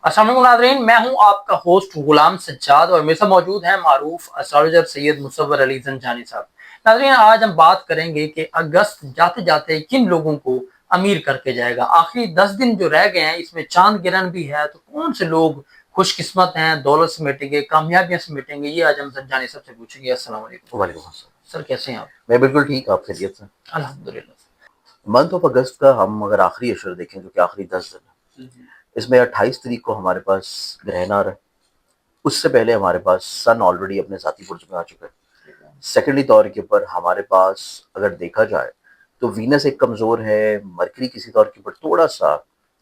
अस्सलाम वालेकुम नाज़रीन, मैं हूं आपका होस्ट गुलाम सज्जाद और मेरे साथ मौजूद हैं मारूफ एस्ट्रोलॉजर सैयद मुसव्वर अली ज़ंजानी साहब। नाज़रीन, आज हम बात करेंगे कि अगस्त जाते जाते किन लोगों को अमीर करके जाएगा। आखिरी 10 दिन जो रह गए हैं इसमें चांद गिरन भी है, तो कौन से लोग खुशकिस्मत हैं, दौलत समेटेंगे, कामयाबियां समेटेंगे, ये आज हम ज़ंजानी साहब से पूछेंगे। अस्सलाम वालेकुम। वालेकुम अस्सलाम। सर, कैसे हैं आप? मैं बिल्कुल ठीक, आप खैरियत से? अल्हम्दुलिल्लाह। मंथ ऑफ अगस्त का हम अगर आखिरी अशर देखें जो कि आखिरी 10 दिन है, इसमें 28 तारीख को हमारे पास ग्रहण आ रहा है। उससे पहले हमारे पास सन ऑलरेडी अपने साथी बुर्ज में आ चुका है। सेकेंडरी तौर के ऊपर हमारे पास अगर देखा जाए तो वीनस एक कमज़ोर है, मरकरी किसी तौर के ऊपर थोड़ा सा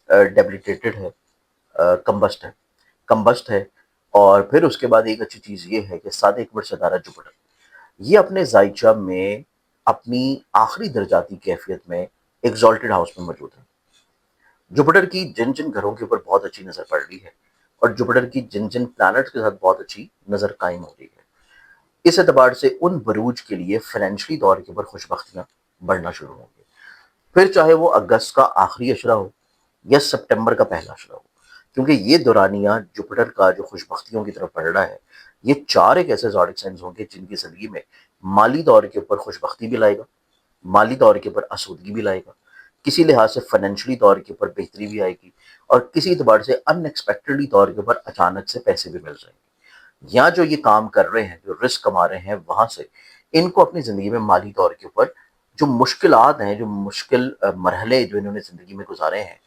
डेबिलिटेटेड है, कम्बस्ट है। और फिर उसके बाद एक अच्छी चीज़ ये है कि साथ एक बड़ सितारा जुपिटर, ये अपने जायचा में अपनी आखिरी दर्जाती कैफियत में एग्जॉल्टेड हाउस में मौजूद है। जुपिटर की जिन जिन घरों के ऊपर बहुत अच्छी नज़र पड़ रही है और जुपिटर की जिन जिन प्लैनेट्स के साथ बहुत अच्छी नज़र कायम हो रही है, इस एतबार से उन बरूज के लिए फाइनेंशियली तौर के ऊपर खुशबख्तियाँ बढ़ना शुरू होंगी। फिर चाहे वो अगस्त का आखिरी अशरा हो या सितंबर का पहला अशरा हो, क्योंकि ये दौरानिया जुपिटर का जो खुशबख्तियों की तरफ बढ़ रहा है, ये चार एक ऐसे ज़ोडिक साइंस होंगे जिनकी ज़िंदगी में माली तौर के ऊपर खुशबख्ती भी लाएगा, माली तौर के ऊपर आसूदगी भी लाएगा, किसी लिहाज से फाइनेंशियली तौर के ऊपर बेहतरी भी आएगी और किसी एतबार से अनएक्सपेक्टेडली तौर के ऊपर अचानक से पैसे भी मिल जाएंगे। यहाँ जो ये काम कर रहे हैं, जो रिस्क कमा रहे हैं, वहाँ से इनको अपनी ज़िंदगी में माली तौर के ऊपर जो मुश्किलात हैं, जो मुश्किल मरहले जो इन्होंने ज़िंदगी में गुजारे हैं,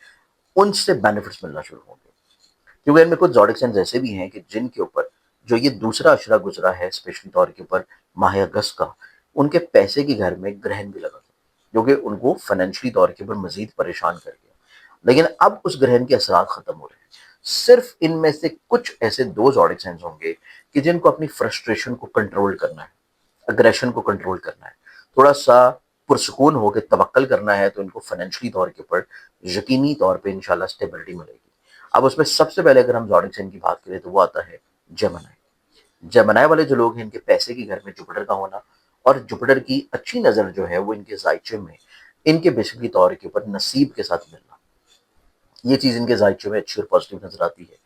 उनसे बेनिफिट्स मिलना शुरू होंगे। क्योंकि इनमें कुछ ज़ोडिक साइंस ऐसे भी हैं कि जिनके ऊपर जो ये दूसरा अशरा गुजरा है, स्पेशली तौर के ऊपर माह अगस्त का, उनके पैसे के घर में ग्रहण भी लगा था, जो कि उनको फाइनेंशियली तौर के ऊपर मजीद परेशान कर गया। लेकिन अब उस ग्रहण के असरात खत्म हो रहे हैं। सिर्फ इनमें से कुछ ऐसे दो ज़ोडिक साइंस होंगे कि जिनको अपनी फ्रस्ट्रेशन को कंट्रोल करना है, अग्रेशन को कंट्रोल करना है, थोड़ा सा पुरसकून होकर तवक्कल करना है, तो इनको फाइनेंशियली तौर के ऊपर यकीनी तौर पे इंशाल्लाह स्टेबिलिटी मिलेगी। अब उसमें सबसे पहले अगर हम ज़ोडिक साइन की बात करें तो वो आता है जेमिनी। जेमिनी वाले जो लोग हैं, इनके पैसे के घर में जुपिटर का होना और जुपिटर की अच्छी नज़र जो है वो इनके जायचे में, इनके बेसिकली तौर के ऊपर नसीब के साथ मिलना, ये चीज़ इनके जायचे में अच्छी और पॉजिटिव नजर आती है।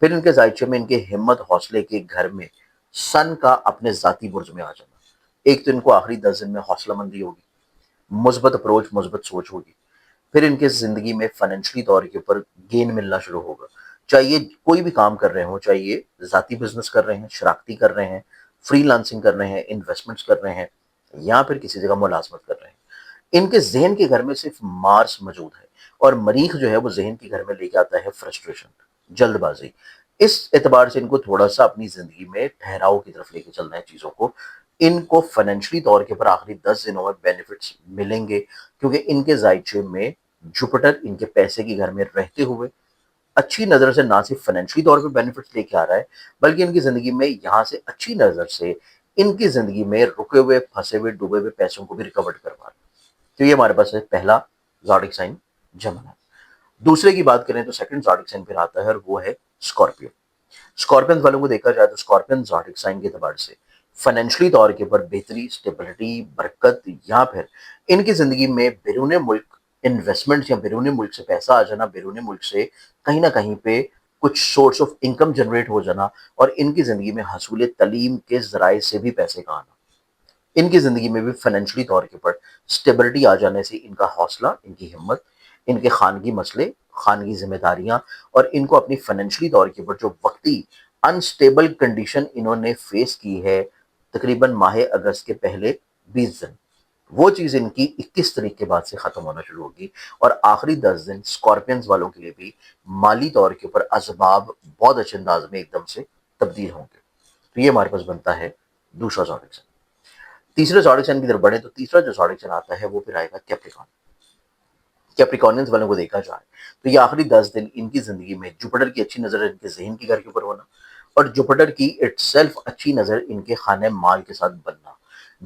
फिर इनके जायचे में इनके हिम्मत हौसले के घर में सन का अपने ज़ाती बुर्ज में आ जाना। एक तो इनको आखिरी 10 दिन में हौसला मंदी होगी, मुस्बत अप्रोच, मुस्बत सोच होगी। फिर इनके ज़िंदगी में फाइनेंशियली तौर के ऊपर गेन मिलना शुरू होगा। चाहे ये कोई भी काम कर रहे हों, चाहे ये ज़ाती बिज़नेस कर रहे हैं, शराकती कर रहे हैं, फ्रीलांसिंग कर रहे हैं, इन्वेस्टमेंट्स कर रहे हैं, या फिर किसी जगह मुलाज़मत कर रहे हैं। इनके ज़हन के घर में सिर्फ मार्स मौजूद है और मरीख जो है वो ज़हन के घर में लेके आता है फ्रस्ट्रेशन, जल्दबाज़ी। इस एतबार से इनको थोड़ा-सा अपनी ज़िंदगी में ठहराव की तरफ लेके चलना है चीज़ों को। इनको फाइनेंशियली तौर के ऊपर आखिरी 10 दिनों में बेनिफिट्स मिलेंगे, क्योंकि इनके ज़ायचे में जुपिटर इनके पैसे के घर में रहते हुए अच्छी नज़र से ना सिर्फ फाइनेंशियली तौर पे बेनिफिट्स लेके आ रहा है, बल्कि इनकी ज़िंदगी में यहाँ से अच्छी नज़र से इनकी ज़िंदगी में रुके हुए, फँसे हुए, डूबे हुए पैसों को भी रिकवर करवा रहा है। तो ये हमारे पास है पहला ज़ोडिक साइन जेमिनी। दूसरे की बात करें तो सेकंड ज़ोडिक साइन फिर आता है और वो है स्कॉर्पियो। स्कॉर्पियंस वालों को देखा जाए तो स्कॉर्पियन ज़ोडिक साइन के एतबार से फाइनेंशियली तौर के ऊपर बेहतरी, स्टेबिलिटी, बरकत, या फिर इनकी ज़िंदगी में बैरून मुल्क इन्वेस्टमेंट या बैरून मुल्क से पैसा आ जाना, बैरून मुल्क से कहीं ना कहीं पे कुछ सोर्स ऑफ इनकम जनरेट हो जाना और इनकी ज़िंदगी में हसूल तलीम के ज़राए से भी पैसे का आना, इनकी ज़िंदगी में भी फाइनेंशियली तौर के ऊपर स्टेबिलिटी आ जाने से इनका हौसला, इनकी हिम्मत, इनके खानगी मसले, खानगी जिम्मेदारियां और इनको अपनी फाइनेंशियली तौर के ऊपर जो वक्ती अनस्टेबल कंडीशन इन्होंने फेस की है तकरीबन माह अगस्त के पहले 20 दिन, वो चीज़ इनकी 21 तारीख के बाद से ख़त्म होना शुरू होगी और आखिरी 10 दिन स्कॉर्पियंस वालों के लिए भी माली तौर के ऊपर असबाब बहुत अच्छे अंदाज में एकदम से तब्दील होंगे। तो ये हमारे पास बनता है दूसरा ज़ोडिक साइन। तीसरे ज़ोडिक साइन की तरफ बढ़े तो तीसरा जो ज़ोडिक साइन आता है वो फिर आएगा कैप्रिकॉर्न। कैप्रिकॉर्नियंस वालों को देखा जाए तो ये आखिरी 10 दिन इनकी ज़िंदगी में जुपिटर की अच्छी नज़र इनके ज़हन के घर के ऊपर होना और जुपिटर की इटसेल्फ अच्छी नज़र इनके खाने माल के साथ बनना,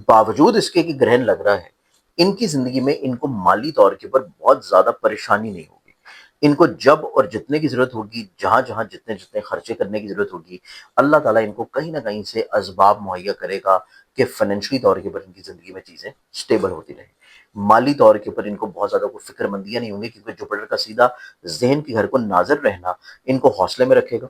बावजूद इसके कि ग्रहण लग रहा है, इनकी ज़िंदगी में इनको माली तौर के ऊपर बहुत ज़्यादा परेशानी नहीं होगी। इनको जब और जितने की ज़रूरत होगी, जहाँ-जहाँ जितने-जितने खर्चे करने की ज़रूरत होगी, अल्लाह ताला इनको कहीं न कहीं से असबाब मुहैया करेगा कि फाइनेंशियली तौर के ऊपर इनकी ज़िंदगी में चीज़ें स्टेबल होती रहें। مالی طور کے اوپر ان کو بہت زیادہ کوئی فکر مندیاں نہیں ہوں گی، کیونکہ جوپٹر کا سیدھا ذہن کے گھر کو ناظر رہنا ان کو حوصلے میں رکھے گا،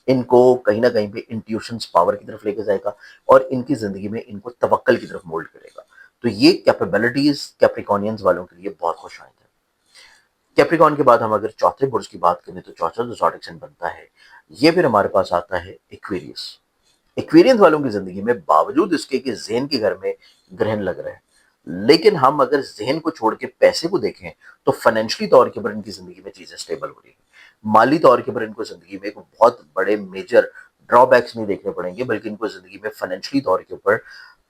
ان کو کہیں نہ کہیں پہ انٹیوشنز پاور کی طرف لے کے جائے گا، اور ان کی زندگی میں ان کو توکل کی طرف مولڈ کرے گا۔ تو یہ کیپیبلٹیز کیپریکونینز والوں کے لیے بہت خوش آئند ہے۔ کیپریکون کے بعد ہم اگر چوتھے برج کی بات کریں تو چوتھا جو زوڈک سائن بنتا ہے، یہ پھر ہمارے پاس آتا ہے ایکویریس۔ ایکویرینس والوں کی زندگی میں باوجود اس کے کہ ذہن کے گھر میں گرہن لگ رہا ہے، لیکن ہم اگر ذہن کو چھوڑ کے پیسے کو دیکھیں تو فائنینشلی طور کے اوپر ان کی زندگی میں چیزیں سٹیبل ہو رہی ہیں۔ مالی طور کے اوپر ان کو زندگی میں کوئی بہت بڑے میجر ڈرا بیکس نہیں دیکھنے پڑیں گے، بلکہ ان کو زندگی میں فائنینشلی طور کے اوپر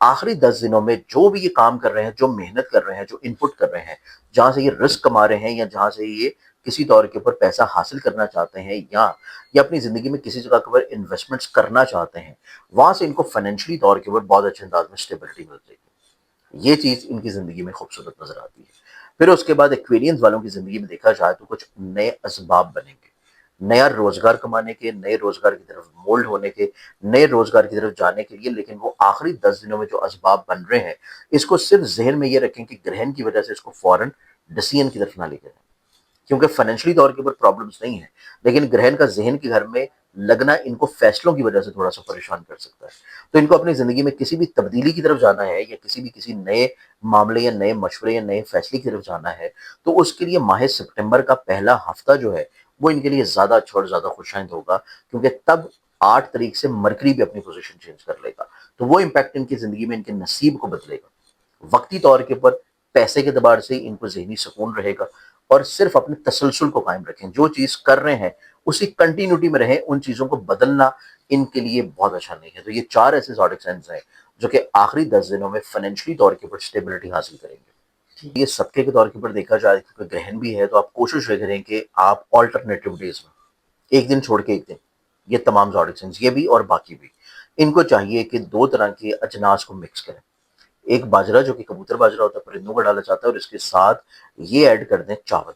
آخری 10 دنوں میں جو بھی یہ کام کر رہے ہیں، جو محنت کر رہے ہیں، جو ان پٹ کر رہے ہیں، جہاں سے یہ رسک کما رہے ہیں یا جہاں سے یہ کسی طور کے اوپر پیسہ حاصل کرنا چاہتے ہیں، یا یہ اپنی زندگی میں کسی جگہ کے اوپر انویسٹمنٹس کرنا چاہتے ہیں، وہاں سے ان کو فائنینشلی طور کے اوپر بہت اچھے انداز میں اسٹیبلٹی مل رہی ہے۔ یہ چیز ان کی زندگی میں خوبصورت نظر آتی ہے۔ پھر اس کے بعد ایکویرینس والوں کی زندگی میں دیکھا جائے تو کچھ نئے اسباب بنیں گے، نیا روزگار کمانے کے، نئے روزگار کی طرف مولڈ ہونے کے، نئے روزگار کی طرف جانے کے لیے، لیکن وہ آخری 10 دنوں میں جو اسباب بن رہے ہیں، اس کو صرف ذہن میں یہ رکھیں کہ گرہن کی وجہ سے اس کو فوراً ڈسیزن کی طرف نہ لے کے جائیں، کیونکہ فائنینشلی طور کے اوپر پرابلمس نہیں ہیں، لیکن گرہن کا ذہن کے گھر میں لگنا ان کو فیصلوں کی وجہ سے تھوڑا سا پریشان کر سکتا ہے۔ تو ان کو اپنی زندگی میں کسی بھی تبدیلی کی طرف جانا ہے، یا کسی نئے معاملے یا نئے مشورے یا نئے فیصلے کی طرف جانا ہے، تو اس کے لیے ماہ سپٹمبر کا پہلا ہفتہ جو ہے وہ ان کے لیے زیادہ اچھا اور زیادہ خوشائند ہوگا، کیونکہ تب 8 تاریخ سے مرکری بھی اپنی پوزیشن چینج کر لے گا، تو وہ امپیکٹ ان کی زندگی میں ان کے نصیب کو بدلے گا۔ وقتی طور کے اوپر پیسے کے اعتبار سے ان کو ذہنی سکون رہے گا، اور صرف اپنے تسلسل کو قائم رکھیں، جو چیز کر رہے ہیں اسی کنٹینیوٹی میں رہیں، ان چیزوں کو بدلنا ان کے لیے بہت اچھا نہیں ہے۔ تو یہ 4 ایسے زوڈک سائنز ہیں جو کہ آخری 10 دنوں میں فائنینشلی طور کے اوپر اسٹیبلٹی حاصل کریں گے۔ یہ صدقے کے طور کے اوپر دیکھا جائے، کیونکہ گرہن بھی ہے، تو آپ کوشش یہ کریں کہ آپ آلٹرنیٹو ڈیز میں ایک دن چھوڑ کے ایک دن، یہ تمام زوڈک سائنز، یہ بھی اور باقی بھی، ان کو چاہیے کہ 2 طرح کے اجناس کو مکس کریں۔ ایک باجرہ جو کہ کبوتر باجرہ ہوتا ہے، پرندوں کا ڈالا جاتا ہے، اور اس کے ساتھ یہ ایڈ کر دیں چاول،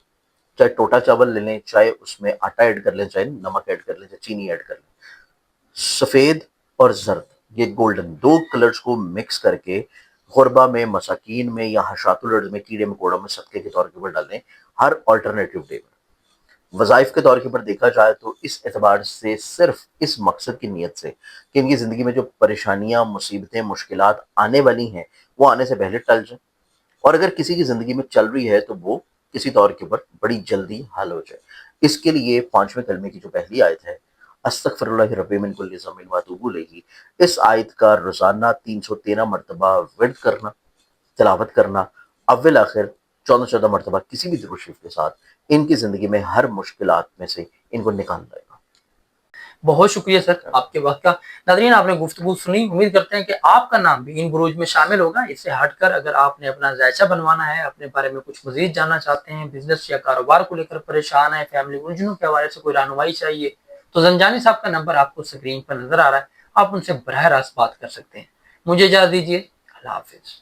چاہے ٹوٹا چاول لے لیں، چاہے اس میں آٹا ایڈ کر لیں، چاہے نمک ایڈ کر لیں، چاہے چینی ایڈ کر لیں۔ سفید اور زرد، یہ گولڈن 2 کلرز کو مکس کر کے غربا میں، مساکین میں، یا حشرات الارض میں، کیڑے مکوڑوں میں صدقے کے طور کے اوپر ڈالیں ہر آلٹرنیٹو ڈے میں۔ وظائف کے طور کے اوپر دیکھا جائے تو اس اعتبار سے صرف اس مقصد کی نیت سے کہ ان کی زندگی میں جو پریشانیاں، مصیبتیں، مشکلات آنے والی ہیں وہ آنے سے پہلے ٹل جائیں، اور اگر کسی کی زندگی میں چل رہی ہے تو وہ کسی طور کے اوپر بڑی جلدی حل ہو جائے۔ اس کے لیے 5ویں کلمے کی جو پہلی آیت ہے، استغفر اللہ ربی من کل ذنب واتوب الیہ، اس آیت کا روزانہ 313 مرتبہ ورد کرنا، تلاوت کرنا، اول آخر 14 مرتبہ کسی بھی درود شریف کے ساتھ، ان کی زندگی میں ہر مشکلات میں سے ان کو نکال لائے گا۔ بہت شکریہ سر آپ کے وقت کا۔ ناظرین، آپ نے گفتگو سنی، امید کرتے ہیں کہ آپ کا نام بھی ان بروج میں شامل ہوگا۔ اس سے ہٹ کر اگر آپ نے اپنا ذائچہ بنوانا ہے، اپنے بارے میں کچھ مزید جاننا چاہتے ہیں، بزنس یا کاروبار کو لے کر پریشان ہیں، فیملی الجھنوں کے حوالے سے کوئی رہنمائی چاہیے، تو زنجانی صاحب کا نمبر آپ کو اسکرین پر نظر آ رہا ہے، آپ ان سے براہ راست بات کر سکتے ہیں۔ مجھے اجازت دیجیے، اللہ حافظ۔